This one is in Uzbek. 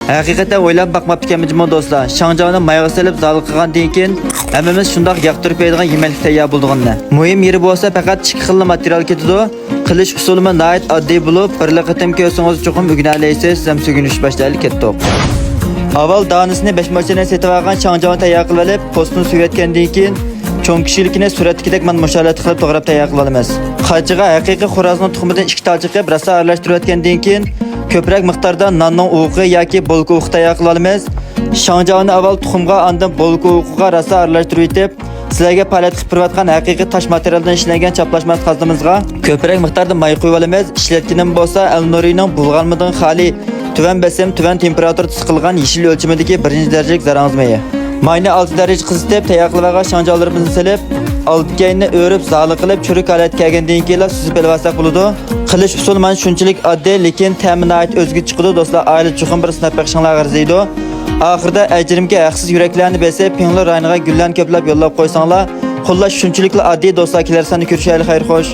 Haqiqatan o'ylab boqmabdikanmizmi do'stlar? Shangjaoni mayga solib zal qilgandan keyin hammamiz shundoq yoqtirib yeydigan yemaklik tayyor bo'lganini. Muhim yeri bo'lsa faqat 2 xil material ketadi. Qilish usuli nihoyat oddiy bo'lib, bir qatam ko'rsangiz cho'qim o'rganaysiz, ham sugunish boshlaylik ketdi. Avval danisini 5 mochana setib olgan shangjaoni tayyor qilib olib, postini suyatgandan keyin cho'ng kishilikni suratdagidek men musholat qilib to'g'rab tayyor qilib olamiz. Qachiga haqiqiy xo'rozning tuxumidan 2 talcha qilib rosa aralashtirayotgandan keyin ko'proq miqdorda nonning o'g'i yoki bolka o'g'i tayyor qilib olamiz. Shangjaoni avval tuxumga, ondan bolka o'g'iga rosa aralashtirib etib, sizlarga palat qilib turayotgan haqiqiy tosh materialdan ishlangan chaplashmas qazimizga ko'proq miqdorda may qo'yib olamiz. Ishlatganim bo'lsa al-nurining bulg'anmadan xoli tuvan besim, tuvan temperaturada siqilgan yeshil o'lchimidagi 1-darajalik zarang'izmayi. Mayni 6 daraja qizitib tayyor qilib olgan shangjalarimizni silib, oltgayni o'rib, zali qilib, churuk holat kelgandan keyin suzib olsak bo'ladi. Qilish usuli mana shunchalik oddiy, lekin ta'minot o'zga chiqadi. Do'stlar, oila chuqur bir sinab baxshinglar arziydi. Oxirida ajrimga haqsiz yuraklarni besib, pinglar rayniga gullarni ko'plab yo'llab qo'ysanglar, xullas shunchalik oddiy do'stlar, kelarsanni ko'rishaylik, xayr xo'sh.